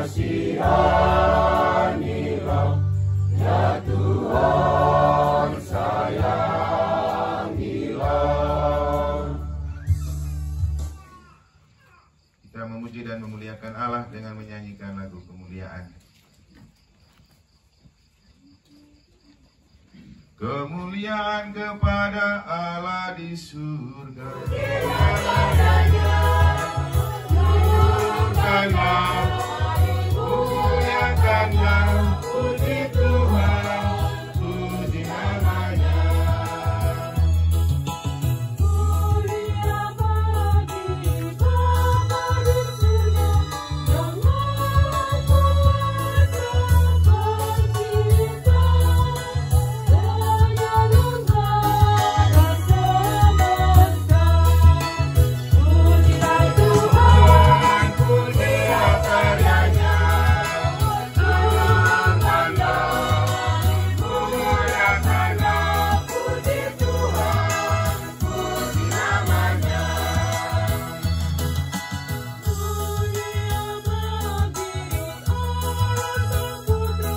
Kasihanilah ya Tuhan, sayangilah. Kita memuji dan memuliakan Allah dengan menyanyikan lagu kemuliaan. Kemuliaan kepada Allah di surga. Muliakanlah, muliakanlah, puji Tuhan, puji namanya. Mulia bagi Bapa di surga, yang Maha Kuasa pencipta penyelenggara semesta. Pujilah Tuhan, Pujilah karyanya, muliakanlah, puji Tuhan, puji namanya. mulia bagi Allah Putra,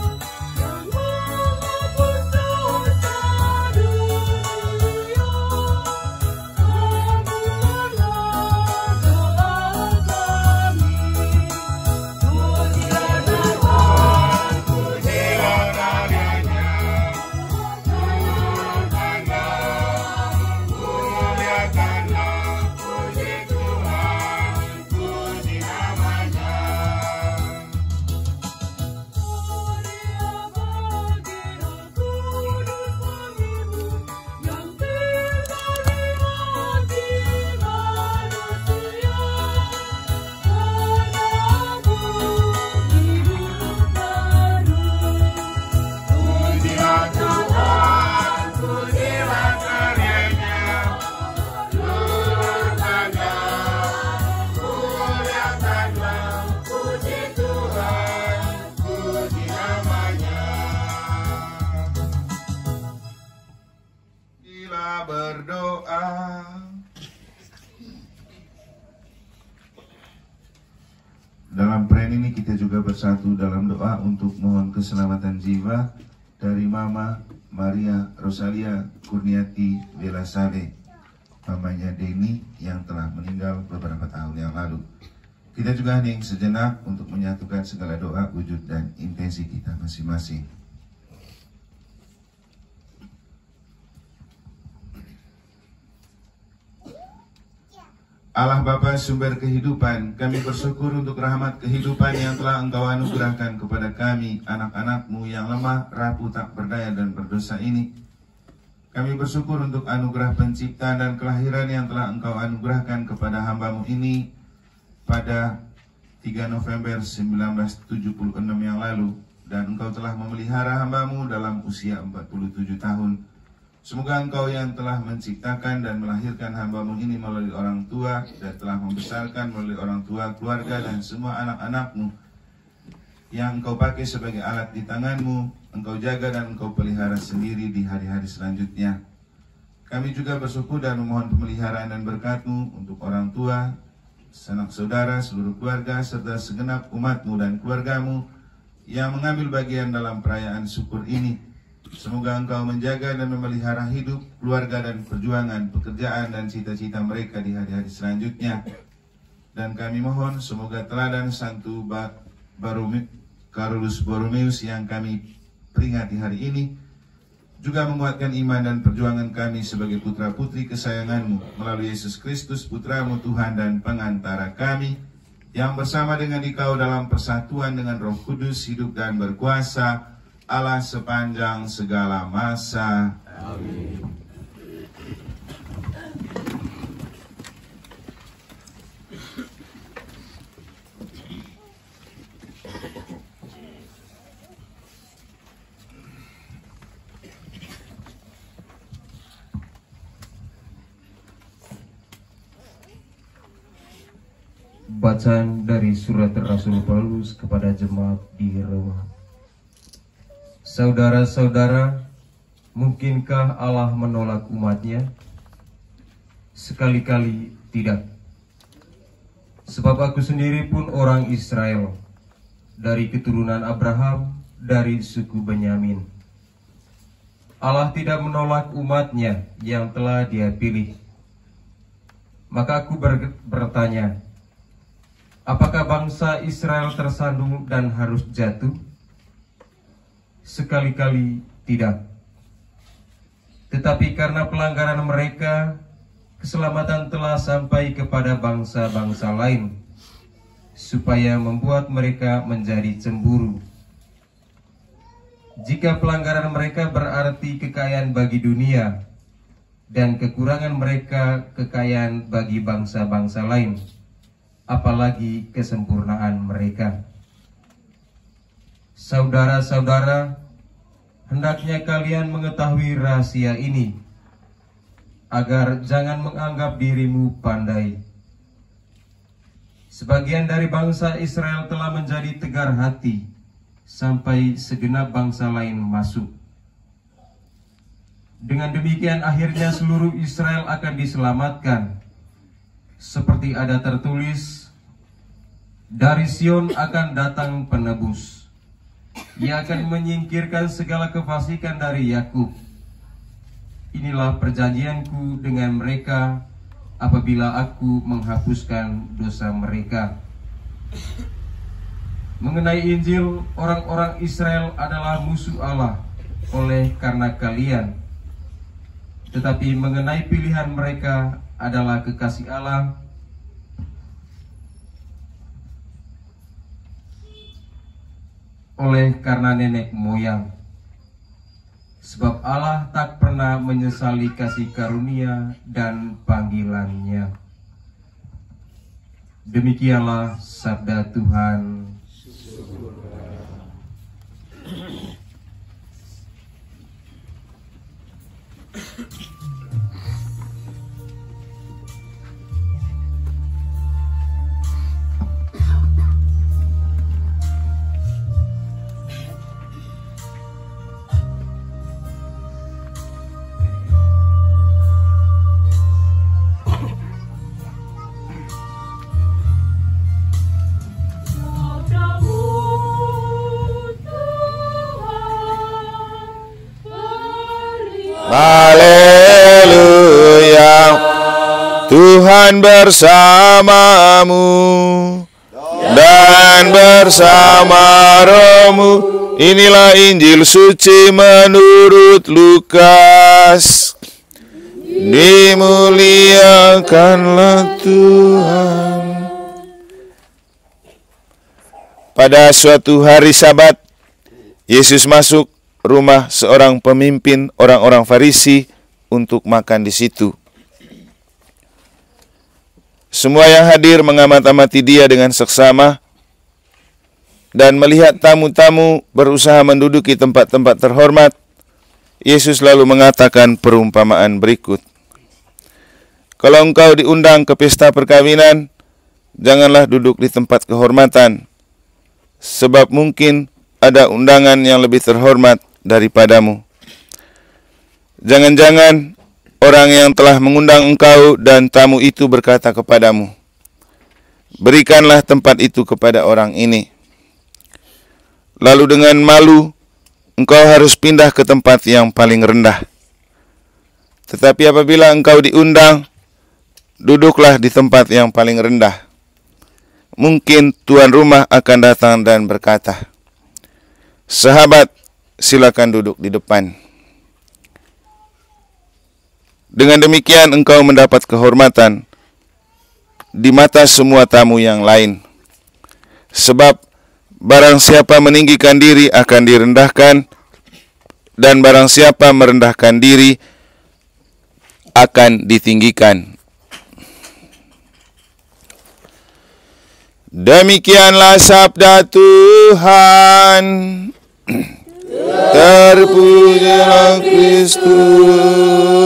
yang menghapus dosa dunia. Kabulkanlah doa kami. Pujilah Tuhan, Pujilah karyanya, muliakanlah, puji Tuhan, puji namanya. mulia bagi Roh Kudus kami-Mu, yang tinggal di hati manusia. Padamu hidup baru. Pujilah Tuhan, pujilah karyanya, muliakanlah, puji Tuhan, puji namanya. Bila berdoa, dalam perayaan ini kita juga bersatu dalam doa untuk mohon keselamatan jiwa dari Mama Maria Rosalia Kurniati Belasade, mamanya Deni yang telah meninggal beberapa tahun yang lalu. Kita juga hening sejenak untuk menyatukan segala doa, wujud dan intensi kita masing-masing. Allah Bapa sumber kehidupan, kami bersyukur untuk rahmat kehidupan yang telah Engkau anugerahkan kepada kami, anak-anak-Mu yang lemah, rapuh, tak berdaya dan berdosa ini. Kami bersyukur untuk anugerah penciptaan dan kelahiran yang telah Engkau anugerahkan kepada hamba-Mu ini pada 3 November 1976 yang lalu. Dan Engkau telah memelihara hamba-Mu dalam usia 47 tahun. Semoga Engkau yang telah menciptakan dan melahirkan hamba-Mu ini melalui orang tua dan telah membesarkan melalui orang tua, keluarga dan semua anak-anak-Mu yang Engkau pakai sebagai alat di tangan-Mu, Engkau jaga dan Engkau pelihara sendiri di hari-hari selanjutnya. Kami juga bersyukur dan memohon pemeliharaan dan berkat-Mu untuk orang tua, sanak saudara, seluruh keluarga serta segenap umat-Mu dan keluarga-Mu yang mengambil bagian dalam perayaan syukur ini. Semoga Engkau menjaga dan memelihara hidup, keluarga dan perjuangan, pekerjaan dan cita-cita mereka di hari-hari selanjutnya. Dan kami mohon semoga teladan Santo Carolus Borromeus yang kami peringati hari ini juga menguatkan iman dan perjuangan kami sebagai putra-putri kesayangan-Mu melalui Yesus Kristus, Putra-Mu Tuhan dan pengantara kami, yang bersama dengan Dikau dalam persatuan dengan Roh Kudus hidup dan berkuasa Allah sepanjang segala masa. Amin. Bacaan dari surat Rasul Paulus kepada jemaat di Roma. Saudara-saudara, mungkinkah Allah menolak umatnya? Sekali-kali tidak. Sebab aku sendiri pun orang Israel, dari keturunan Abraham, dari suku Benyamin. Allah tidak menolak umatnya yang telah Dia pilih. Maka aku bertanya, apakah bangsa Israel tersandung dan harus jatuh? Sekali-kali tidak. Tetapi karena pelanggaran mereka, keselamatan telah sampai kepada bangsa-bangsa lain, supaya membuat mereka menjadi cemburu. Jika pelanggaran mereka berarti kekayaan bagi dunia, dan kekurangan mereka kekayaan bagi bangsa-bangsa lain, apalagi kesempurnaan mereka. Saudara-saudara, hendaknya kalian mengetahui rahasia ini, agar jangan menganggap dirimu pandai. Sebagian dari bangsa Israel telah menjadi tegar hati, sampai segenap bangsa lain masuk. Dengan demikian akhirnya seluruh Israel akan diselamatkan. Seperti ada tertulis, dari Sion akan datang penebus. Ia akan menyingkirkan segala kefasikan dari Yakub. Inilah perjanjianku dengan mereka apabila aku menghapuskan dosa mereka. Mengenai Injil, orang-orang Israel adalah musuh Allah oleh karena kalian. Tetapi mengenai pilihan mereka adalah kekasih Allah oleh karena nenek moyang. Sebab Allah tak pernah menyesali kasih karunia dan panggilannya. Demikianlah sabda Tuhan. Haleluya, Tuhan bersamamu dan bersama rohmu. Inilah Injil suci menurut Lukas. Dimuliakanlah Tuhan. Pada suatu hari Sabat, Yesus masuk rumah seorang pemimpin orang-orang Farisi untuk makan di situ. Semua yang hadir mengamat-amati dia dengan seksama, dan melihat tamu-tamu berusaha menduduki tempat-tempat terhormat. Yesus lalu mengatakan perumpamaan berikut. Kalau engkau diundang ke pesta perkawinan, janganlah duduk di tempat kehormatan, sebab mungkin ada undangan yang lebih terhormat daripadamu. Jangan-jangan orang yang telah mengundang engkau dan tamu itu berkata kepadamu, berikanlah tempat itu kepada orang ini. Lalu dengan malu, engkau harus pindah ke tempat yang paling rendah. Tetapi apabila engkau diundang, duduklah di tempat yang paling rendah. Mungkin tuan rumah akan datang dan berkata, sahabat, silakan duduk di depan. Dengan demikian engkau mendapat kehormatan di mata semua tamu yang lain. Sebab barang siapa meninggikan diri akan direndahkan, dan barang siapa merendahkan diri akan ditinggikan. Demikianlah sabda Tuhan. Terpujilah Kristus.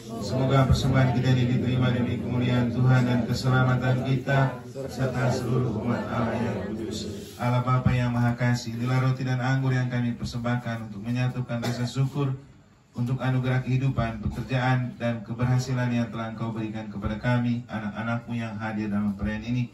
Semoga persembahan kita ini diterima demi kemuliaan Tuhan dan keselamatan kita serta seluruh umat Allah yang kudus. Allah Bapa yang Maha Kasih, inilah roti dan anggur yang kami persembahkan untuk menyatukan rasa syukur untuk anugerah kehidupan, pekerjaan, dan keberhasilan yang telah Engkau berikan kepada kami, anak-anak-Mu yang hadir dalam perayaan ini.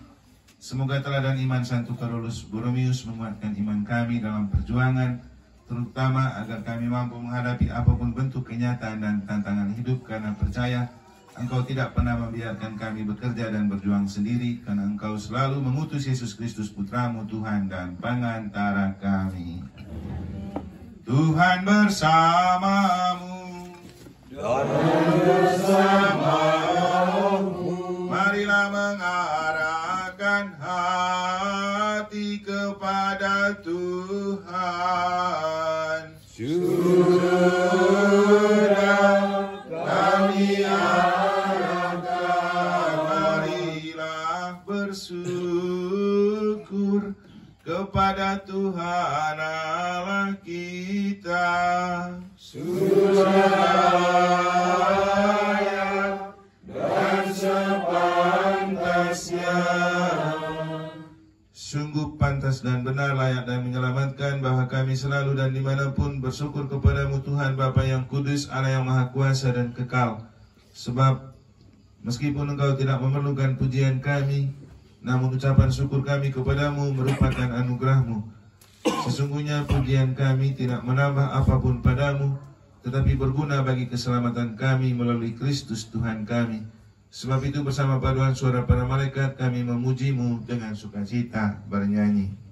Semoga teladan iman Santo Carolus Borromeus menguatkan iman kami dalam perjuangan, terutama agar kami mampu menghadapi apapun bentuk kenyataan dan tantangan hidup, karena percaya Engkau tidak pernah membiarkan kami bekerja dan berjuang sendiri, karena Engkau selalu mengutus Yesus Kristus Putra-Mu, Tuhan dan pengantara kami. Tuhan bersamamu dan bersamamu. Marilah mengarahkan hati kepada Tuhan. Sudah kami arahkan, marilah bersyukur kepada Tuhan Allah kita. Layak dan sepantasnya. Sungguh pantas dan benar, layak dan menyelamatkan bahwa kami selalu dan dimanapun bersyukur kepadamu Tuhan Bapa yang kudus, Allah yang maha kuasa dan kekal. Sebab meskipun Engkau tidak memerlukan pujian kami, namun ucapan syukur kami kepadamu merupakan anugerah-Mu. Sesungguhnya pujian kami tidak menambah apapun padamu, tetapi berguna bagi keselamatan kami melalui Kristus Tuhan kami. Sebab itu bersama paduan suara para malaikat kami memuji-Mu dengan sukacita bernyanyi.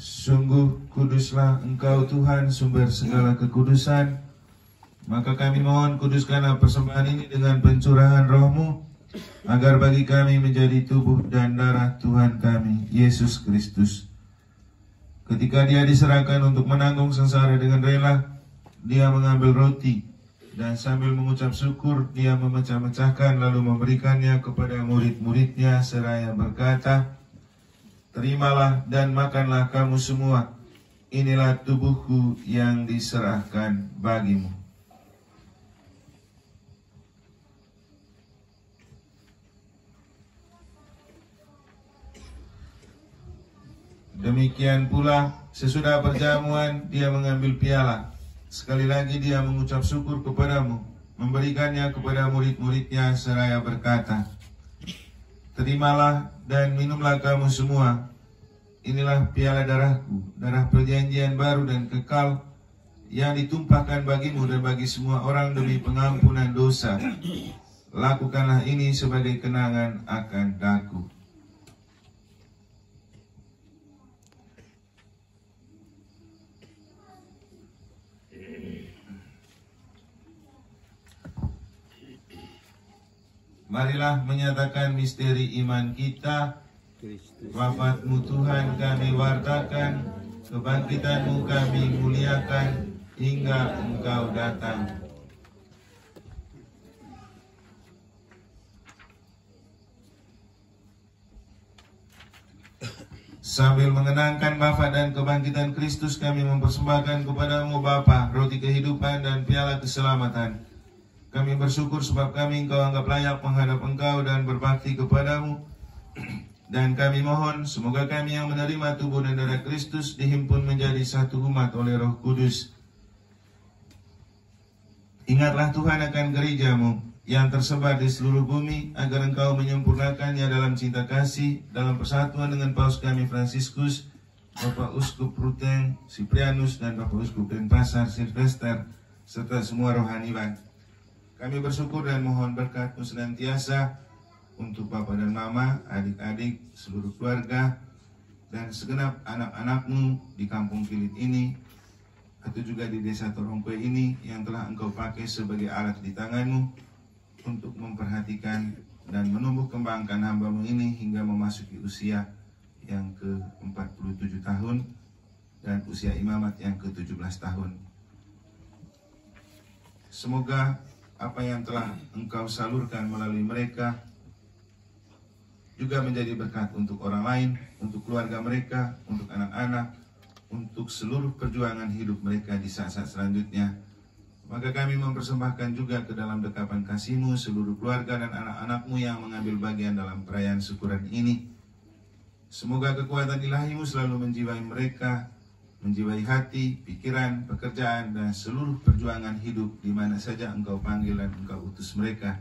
Sungguh kuduslah Engkau Tuhan, sumber segala kekudusan. Maka kami mohon kuduskanlah persembahan ini dengan pencurahan Roh-Mu, agar bagi kami menjadi tubuh dan darah Tuhan kami, Yesus Kristus. Ketika Dia diserahkan untuk menanggung sengsara dengan rela, Dia mengambil roti, dan sambil mengucap syukur, Dia memecah-mecahkan lalu memberikannya kepada murid-muridnya seraya berkata, "Terimalah dan makanlah kamu semua, inilah tubuhku yang diserahkan bagimu." Demikian pula sesudah perjamuan Dia mengambil piala. Sekali lagi Dia mengucap syukur kepadamu, memberikannya kepada murid-muridnya seraya berkata, Terimalah dan minumlah kamu semua. Inilah piala darahku, darah perjanjian baru dan kekal, yang ditumpahkan bagimu dan bagi semua orang demi pengampunan dosa. Lakukanlah ini sebagai kenangan akan daku. Marilah menyatakan misteri iman kita. Wafat-Mu Tuhan kami wartakan, kebangkitan-Mu kami muliakan, hingga Engkau datang. Sambil mengenangkan wafat dan kebangkitan Kristus, kami mempersembahkan kepada-Mu Bapa roti kehidupan dan piala keselamatan. Kami bersyukur sebab kami Engkau anggap layak menghadap Engkau dan berbakti kepada-Mu. Dan kami mohon semoga kami yang menerima tubuh dan darah Kristus dihimpun menjadi satu umat oleh Roh Kudus. Ingatlah Tuhan akan gereja-Mu yang tersebar di seluruh bumi, agar Engkau menyempurnakannya dalam cinta kasih, dalam persatuan dengan Paus kami Fransiskus, Bapak Uskup Ruteng, Siprianus, dan Bapak Uskup Denpasar, Silvester, serta semua rohaniwan. Kami bersyukur dan mohon berkat-Mu senantiasa untuk Bapak dan Mama, adik-adik, seluruh keluarga, dan segenap anak-anak-Mu di Kampung Kilit ini, atau juga di Desa Torongkwe ini, yang telah Engkau pakai sebagai alat di tangan-Mu untuk memperhatikan dan menumbuh kembangkan hamba-Mu ini hingga memasuki usia yang ke-47 tahun dan usia imamat yang ke-17 tahun. Semoga apa yang telah Engkau salurkan melalui mereka juga menjadi berkat untuk orang lain, untuk keluarga mereka, untuk anak-anak, untuk seluruh perjuangan hidup mereka di saat-saat selanjutnya. Maka kami mempersembahkan juga ke dalam dekapan kasih-Mu seluruh keluarga dan anak-anak-Mu yang mengambil bagian dalam perayaan syukuran ini. Semoga kekuatan ilahi-Mu selalu menjiwai mereka, menjiwai hati, pikiran, pekerjaan, dan seluruh perjuangan hidup di mana saja Engkau panggil dan Engkau utus mereka.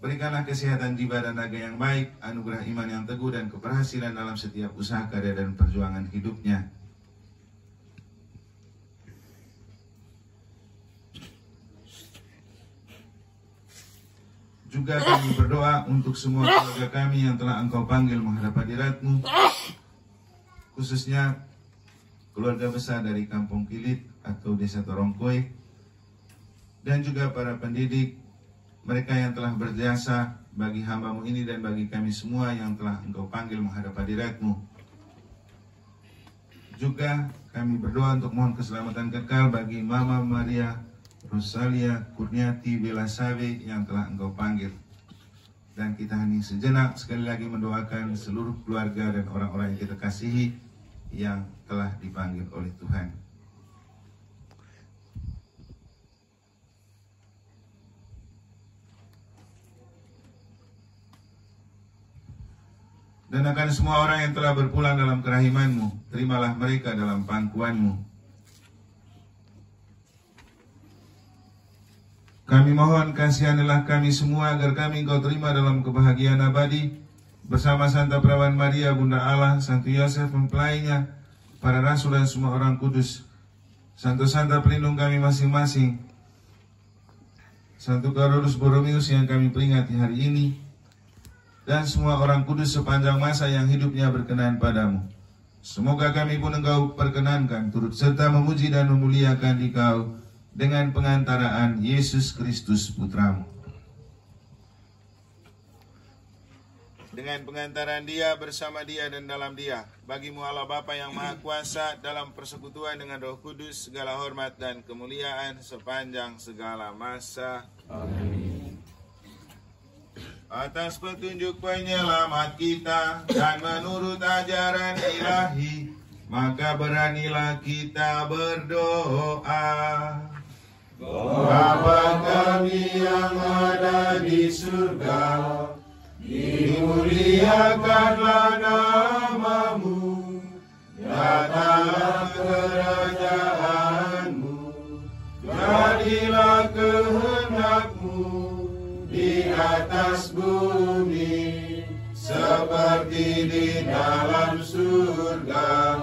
Berikanlah kesehatan jiwa dan raga yang baik, anugerah iman yang teguh, dan keberhasilan dalam setiap usaha karya dan perjuangan hidupnya. Juga kami berdoa untuk semua keluarga kami yang telah Engkau panggil menghadap hadirat-Mu, khususnya keluarga besar dari Kampung Kilit atau Desa Torongkwe, dan juga para pendidik, mereka yang telah berjasa bagi hamba-Mu ini dan bagi kami semua yang telah Engkau panggil menghadap hadirat-Mu. Juga kami berdoa untuk mohon keselamatan kekal bagi Mama Maria Rosalia Kurniati Welasawe yang telah Engkau panggil. Dan kita hening sejenak sekali lagi mendoakan seluruh keluarga dan orang-orang yang kita kasihi yang telah dipanggil oleh Tuhan. Dan akan semua orang yang telah berpulang dalam kerahiman-Mu, terimalah mereka dalam pangkuan-Mu. Kami mohon kasihanilah kami semua agar kami Engkau terima dalam kebahagiaan abadi bersama Santa Perawan Maria, Bunda Allah, Santo Yosef mempelainya, para rasul dan semua orang kudus, Santo-Santa pelindung kami masing-masing, Santo Carolus Borromeus yang kami peringati hari ini, dan semua orang kudus sepanjang masa yang hidupnya berkenan padamu. Semoga kami pun Engkau perkenankan turut serta memuji dan memuliakan Engkau dengan pengantaraan Yesus Kristus Putra-Mu. Dengan pengantaran Dia, bersama Dia, dan dalam Dia, bagi-Mu Allah Bapa yang Maha Kuasa, dalam persekutuan dengan Roh Kudus, segala hormat dan kemuliaan sepanjang segala masa. Amin. Atas petunjuk penyelamat kita dan menurut ajaran ilahi, maka beranilah kita berdoa. Bapa kami yang ada di surga, dimuliakanlah nama-Mu, datanglah kerajaan-Mu, jadilah kehendak-Mu di atas bumi seperti di dalam surga.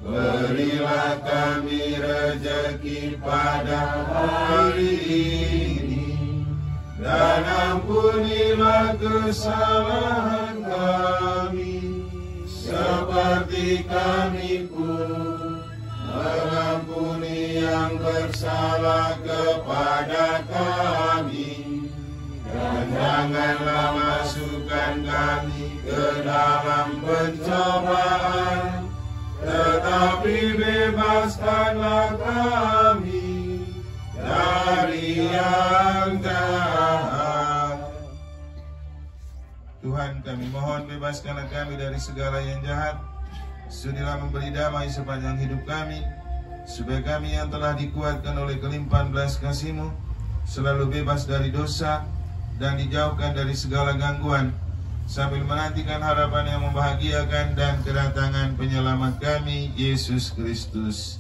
Berilah kami rejeki pada hari ini, dan ampunilah kesalahan kami, seperti kami pun mengampuni yang bersalah kepada kami. Dan janganlah masukkan kami ke dalam pencobaan, tetapi bebaskanlah kami dari yang jahat. Tuhan, kami mohon bebaskanlah kami dari segala yang jahat. Sudilah memberi damai sepanjang hidup kami, supaya kami yang telah dikuatkan oleh kelimpahan belas kasih-Mu selalu bebas dari dosa dan dijauhkan dari segala gangguan, sambil menantikan harapan yang membahagiakan dan kedatangan penyelamat kami, Yesus Kristus.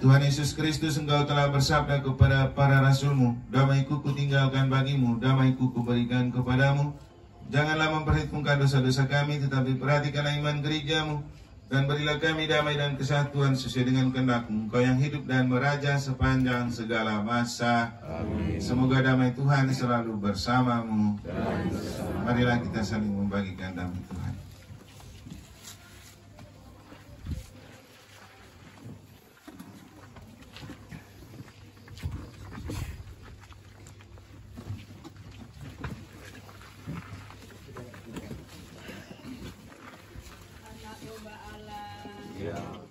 Tuhan Yesus Kristus, Engkau telah bersabda kepada para rasul-Mu, damai-Ku kutinggalkan bagimu, damai-Ku kuberikan kepadamu. Janganlah memperhitungkan dosa-dosa kami, tetapi perhatikanlah iman gereja-Mu, dan berilah kami damai dan kesatuan sesuai dengan kehendak-Mu, Engkau yang hidup dan meraja sepanjang segala masa. Amin. Semoga damai Tuhan selalu bersamamu. Marilah kita saling membagikan damai Tuhan.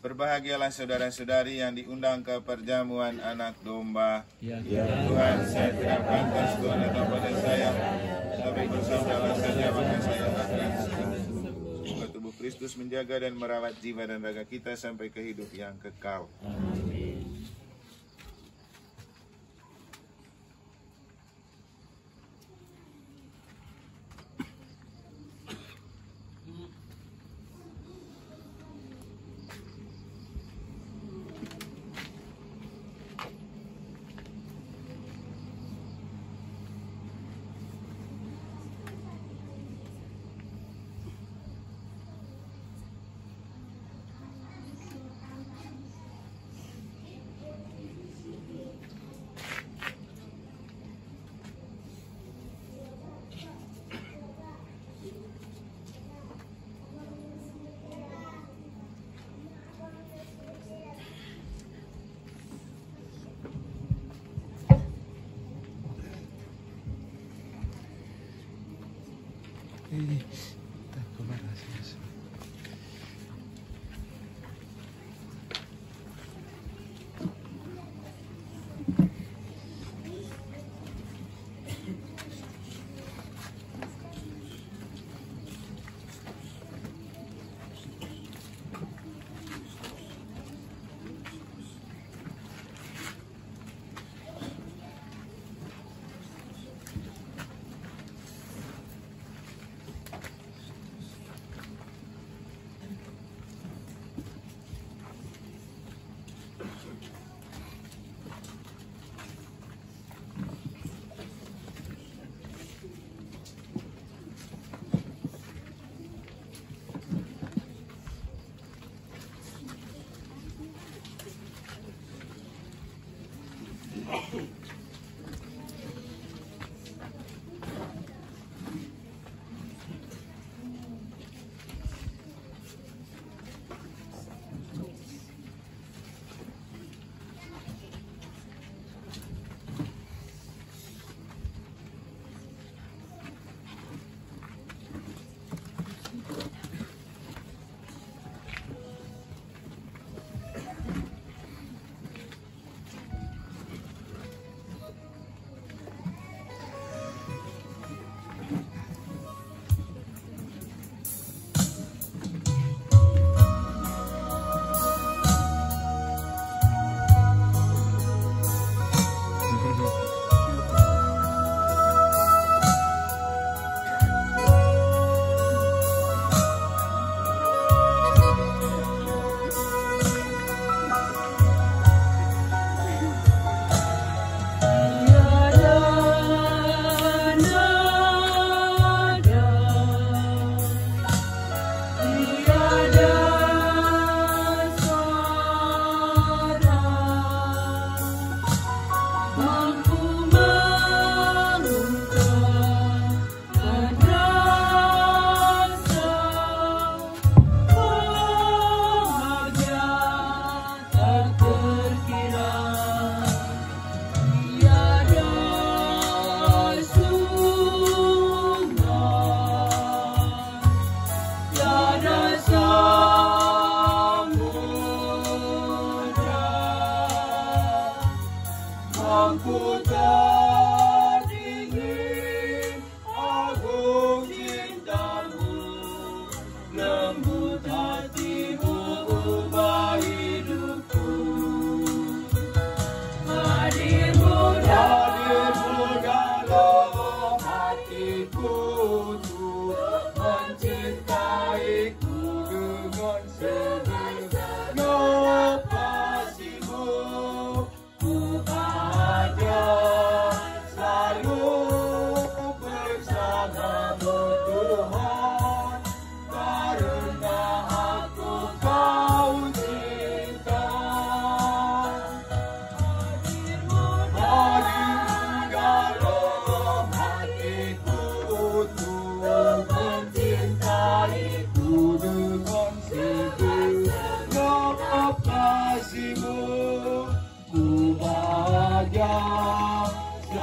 Berbahagialah saudara-saudari yang diundang ke perjamuan anak domba. Tuhan, saya tidak pantas Tuhan datang pada saya, tapi bersabdalah saja maka saya akan sembuh. Semoga tubuh Kristus menjaga dan merawat jiwa dan raga kita sampai ke hidup yang kekal. Amin.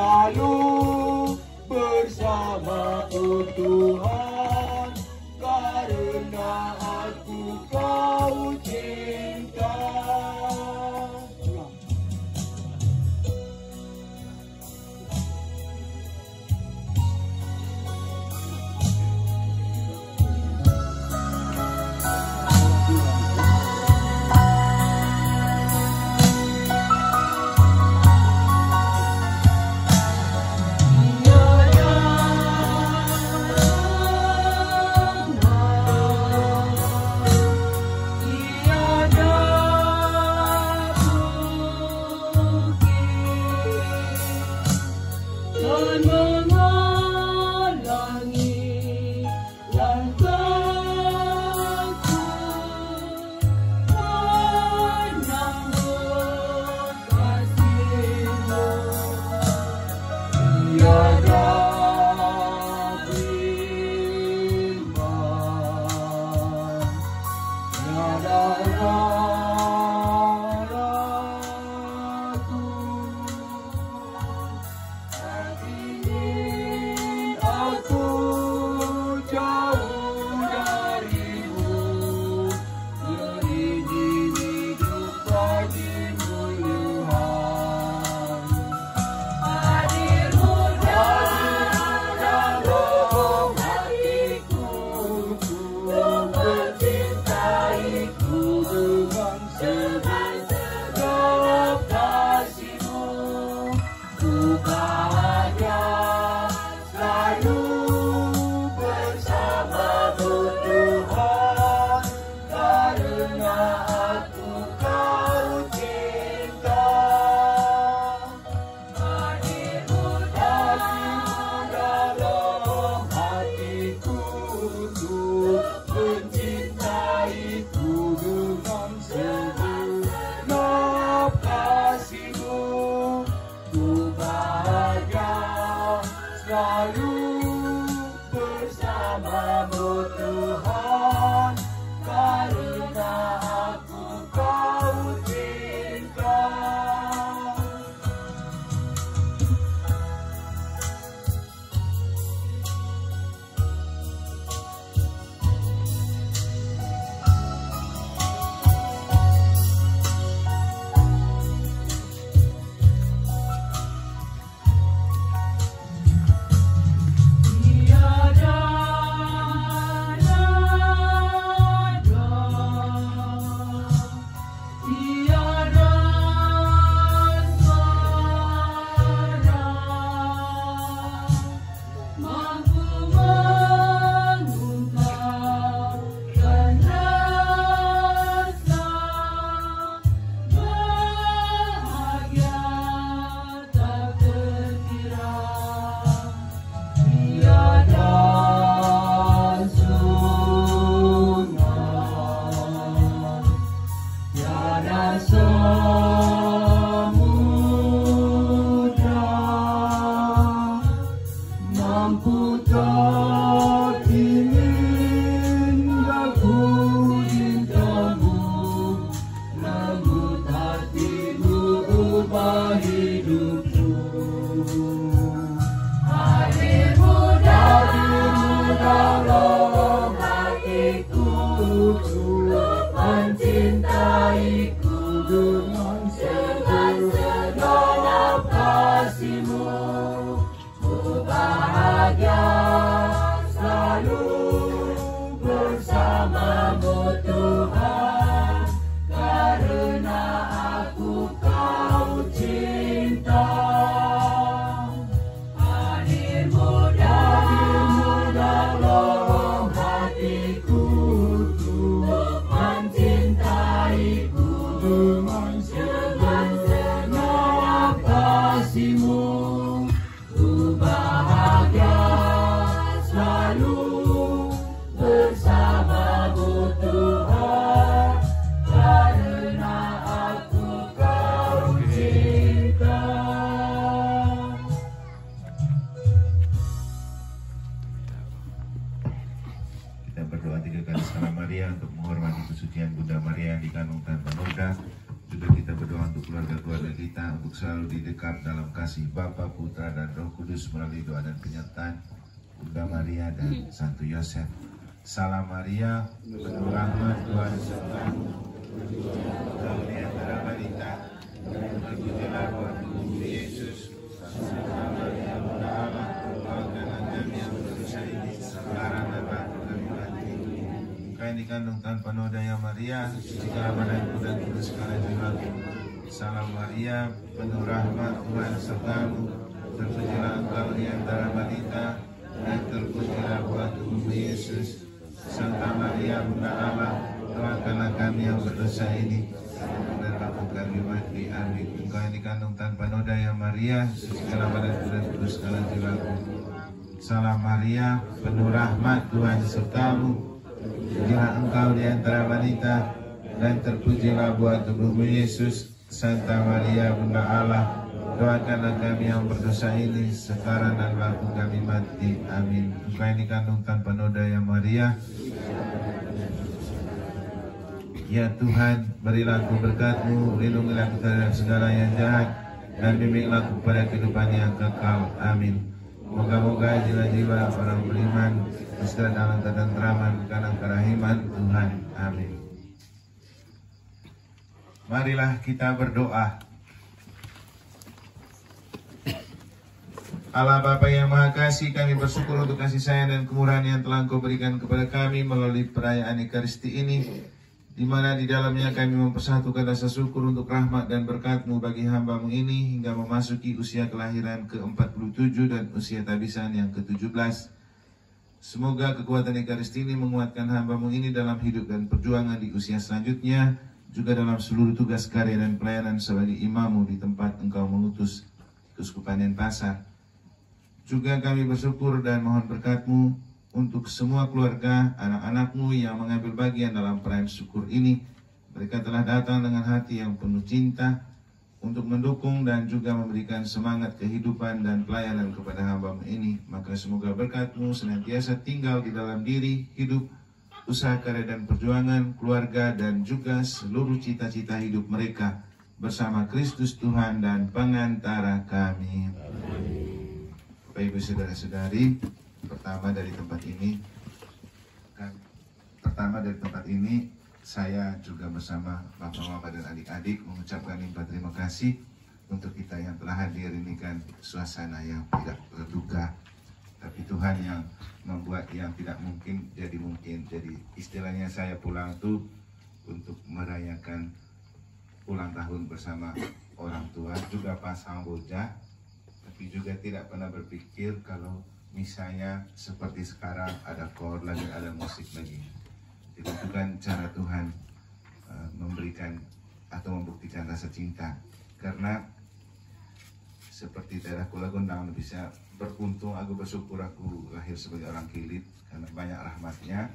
selalu bersama Tuhan, karena aku kau cinta. Tiada selalu di dekat dalam kasih Bapa, Putra, dan Roh Kudus melalui doa dan penyertaan Bunda Maria dan Santo Yosef. Salam Maria, penuh rahmat, Tuhan sertamu, engkau di antara wanita, dan terpujilah buahmu Yesus. Santa Maria, Bunda Allah, doakanlah kami yang berdosa ini sekarang dan waktu kami mati. Engkau yang dikandung tanpa noda ya Maria, sucilah badanku dan kuduskanlah jiwaku. Salam Maria, penuh rahmat, Tuhan sertamu, terpujilah engkau di antara wanita, dan terpujilah buah tubuhmu Yesus. Santa Maria, Bunda Allah, doakanlah kami yang berdosa ini dan waktu kami mati. Amin. Engkau yang dikandung tanpa noda ya Maria, sucilah badanku dan kuduskanlah jiwaku. Salam Maria, penuh rahmat, Tuhan sertamu, terpujilah engkau di antara wanita, dan terpujilah buah tubuhmu Yesus. Santa Maria, Bunda Allah, doakanlah kami yang berdosa ini sekarang dan waktu kami mati. Amin. Engkau yang dikandung tanpa noda ya Maria, ya Tuhan, berilah aku berkat-Mu, lindungilah aku dari segala yang jahat, dan bimbinglah aku pada kehidupan yang kekal. Amin. Moga-moga jiwa-jiwa orang beriman sejahtera dalam ketentraman karena kerahiman Tuhan. Amin. Marilah kita berdoa. Allah Bapa yang Maha Kasih, kami bersyukur untuk kasih sayang dan kemurahan yang telah Engkau berikan kepada kami melalui perayaan Ekaristi ini, di mana di dalamnya kami mempersatukan rasa syukur untuk rahmat dan berkat-Mu bagi hamba-Mu ini hingga memasuki usia kelahiran ke-47 dan usia tabisan yang ke-17. Semoga kekuatan Ekaristi ini menguatkan hamba-Mu ini dalam hidup dan perjuangan di usia selanjutnya, juga dalam seluruh tugas karya dan pelayanan sebagai imam-Mu di tempat Engkau mengutus Keuskupan Denpasar. Juga kami bersyukur dan mohon berkat-Mu untuk semua keluarga, anak-anak-Mu yang mengambil bagian dalam perayaan syukur ini. Mereka telah datang dengan hati yang penuh cinta untuk mendukung dan juga memberikan semangat kehidupan dan pelayanan kepada hamba-Mu ini. Maka semoga berkat-Mu senantiasa tinggal di dalam diri, hidup, usaha karya dan perjuangan, keluarga, dan juga seluruh cita-cita hidup mereka bersama Kristus Tuhan dan pengantara kami. Bapak Ibu Saudara-saudari, pertama dari tempat ini saya juga bersama Bapak-Bapak dan adik-adik mengucapkan limpah terima kasih untuk kita yang telah hadir. Ini kan suasana yang tidak terduga, tapi Tuhan yang membuat yang tidak mungkin jadi mungkin. Jadi istilahnya saya pulang tuh untuk merayakan ulang tahun bersama orang tua, juga pasang bojah, tapi juga tidak pernah berpikir kalau misalnya seperti sekarang ada chord lagi, ada musik lagi. Jadi itu kan cara Tuhan memberikan atau membuktikan rasa cinta. Karena seperti daerahku Lagundang bisa beruntung, aku bersyukur aku lahir sebagai orang Kilit karena banyak rahmatnya.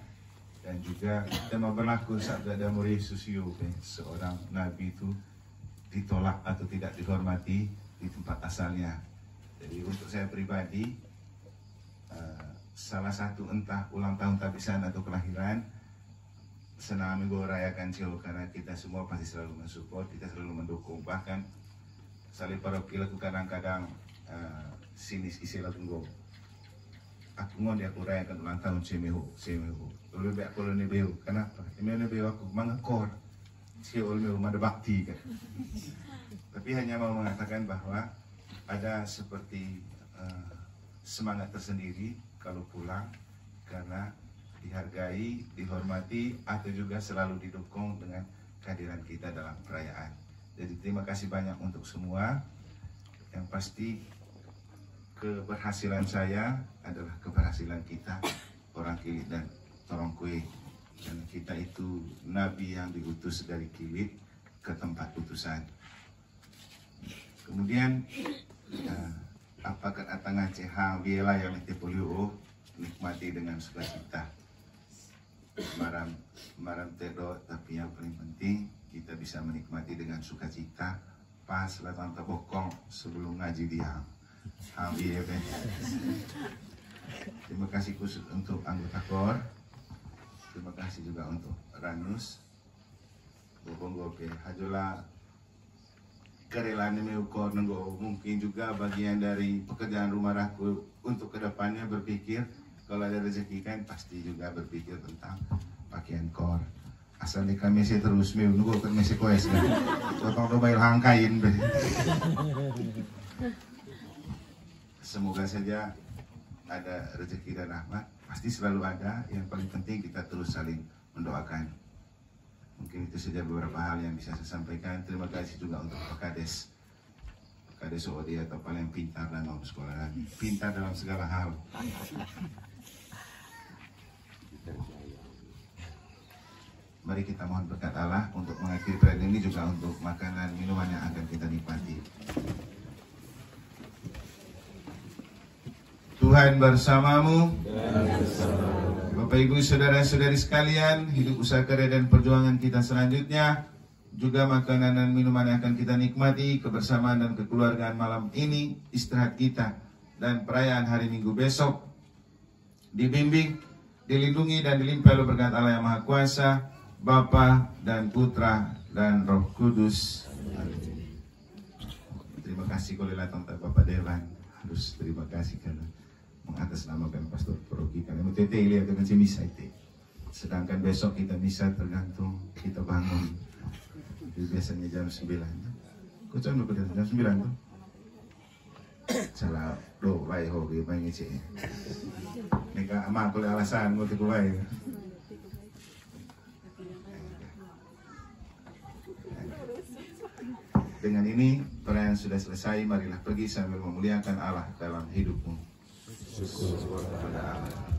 Dan juga tema berlaku sabda Damur Yesus seorang nabi itu ditolak atau tidak dihormati di tempat asalnya. Jadi untuk saya pribadi, salah satu entah ulang tahun tabisan atau kelahiran, senang gue rayakan Cio, karena kita semua pasti selalu mensupport, kita selalu mendukung. Bahkan salih paroki laku kadang-kadang sinis isi lagu gue. Aku ngondi aku rayakan ulang tahun semehu. Lebih baik kalau nebeu, kenapa? Nebeu aku mangkor. Cio lebih ada bakti kan. Tapi hanya mau mengatakan bahwa ada seperti semangat tersendiri kalau pulang, karena dihargai, dihormati, atau juga selalu didukung dengan kehadiran kita dalam perayaan. Jadi terima kasih banyak untuk semua. Yang pasti keberhasilan saya adalah keberhasilan kita, orang Kilit dan Torongkue. Dan kita itu nabi yang diutus dari Kilit ke tempat utusan. Kemudian apakah atangan ceha biela yang polio nikmati dengan sukacita. Maram tedo, tapi yang paling penting kita bisa menikmati dengan sukacita pas latang tabokong sebelum ngaji dia. Terima kasih khusus untuk anggota KOR. Terima kasih juga untuk Ranus. Bobong gope hajola kerelaan meuko nenggo mungkin juga bagian dari pekerjaan rumah raku untuk kedepannya berpikir kalau ada rezeki kan pasti juga berpikir tentang pakaian kor. Asal di kami sih terus meu nunggu kan masih koes kan. Potong dobail hangkain be. Semoga saja ada rezeki dan rahmat, pasti selalu ada. Yang paling penting kita terus saling mendoakan. Mungkin itu saja beberapa hal yang bisa saya sampaikan. Terima kasih juga untuk Pak Kades. Pak Kades OD atau paling pintar dalam sekolah kami. Pintar dalam segala hal. Mari kita mohon berkat Allah untuk mengakhiri perayaan ini, juga untuk makanan minuman yang akan kita nikmati. Tuhan bersamamu. Bapak Ibu saudara-saudari sekalian, hidup usaha karya dan perjuangan kita selanjutnya, juga makanan dan minuman yang akan kita nikmati, kebersamaan dan kekeluargaan malam ini, istirahat kita, dan perayaan hari Minggu besok, dibimbing, dilindungi dan dilimpahi oleh berkat Allah yang Maha Kuasa, Bapa dan Putra dan Roh Kudus. Amin. Terima kasih kolila tonton Bapak Dewan. Harus terima kasih karena mengatasnamakan Pastor Paroki karena MTT lihat dengan si misa itu. Sedangkan besok kita misa tergantung kita bangun. Jadi biasanya jam 9. Kau coba jam 9 tuh. Salah do baik hobi main ngisi. Nika amak kalau alasan mau tipu baik. Dengan ini perayaan sudah selesai. Marilah pergi sambil memuliakan Allah dalam hidupmu. Syukur kepada Allah.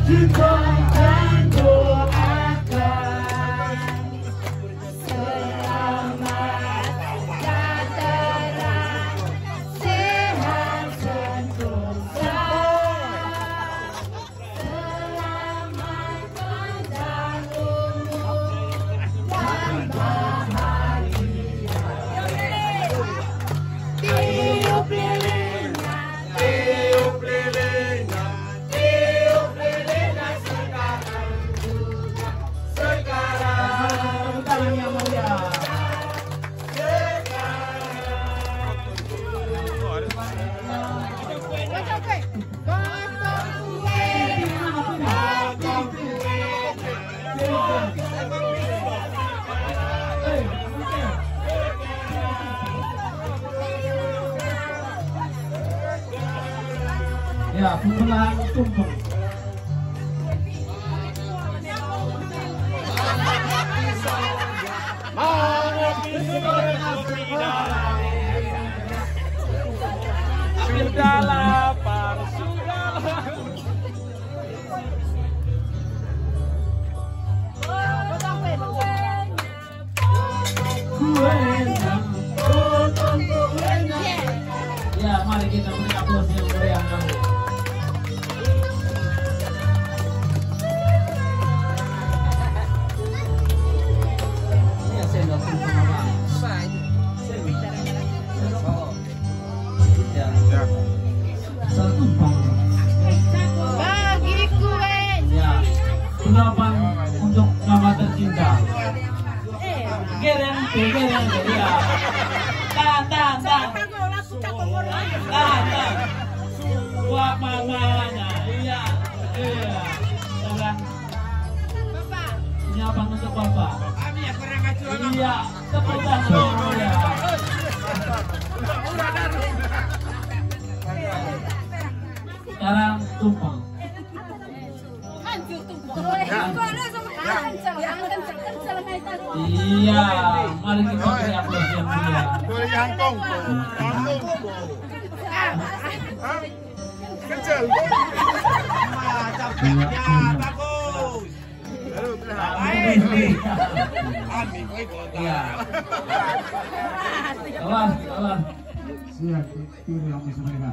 Kita akan doakan Selamat sejahtera, sehat sentosa. Selamat panjang umur dan bahagia. Tiup lilinnya, tiup lilinnya, tiup lilinnya sekarang juga. Sekarang tangan yang mulia. Ya, pembelaan tumpeng. Sudah lapar, sudah lapar. Kuenya, potong kuenya. Ya, mari kita beri aplaus yang meriah kami. Ya, saya nggak suka apa. Ya, satu tumpeng. Bagi kuenya. Ya, pendapat untuk mama tercinta. Gereng, ya. Tahan. Buat mamanya, iya. Tahan. Ini apa untuk bapak? Iya, tepuk tangan ya. Sekarang tumpeng. Iya, mari kita beri aplaus yang mulia. Iya. Kawan. Siap, pilih yang bisa mereka.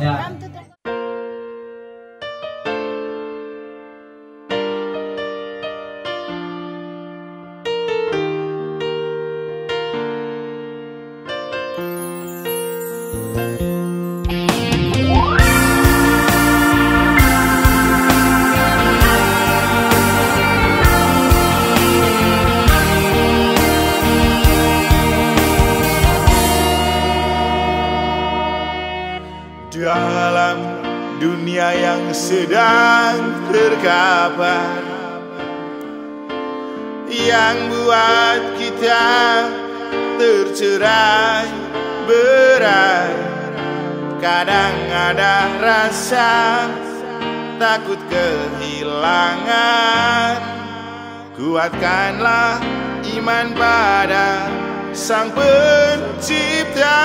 Ya. Dalam dunia yang sedang terkapar, yang buat kita tercerai berai, kadang ada rasa takut kehilangan. Kuatkanlah iman pada Sang Pencipta.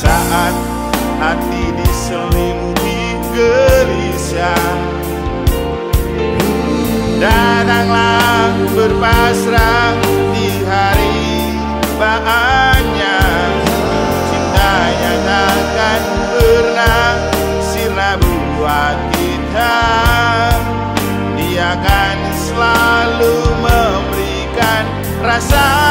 Saat hati diselimuti gelisah, datanglah berpasrah di hari bahannya. Cintanya takkan pernah sirna buat kita. Dia akan selalu memberikan rasa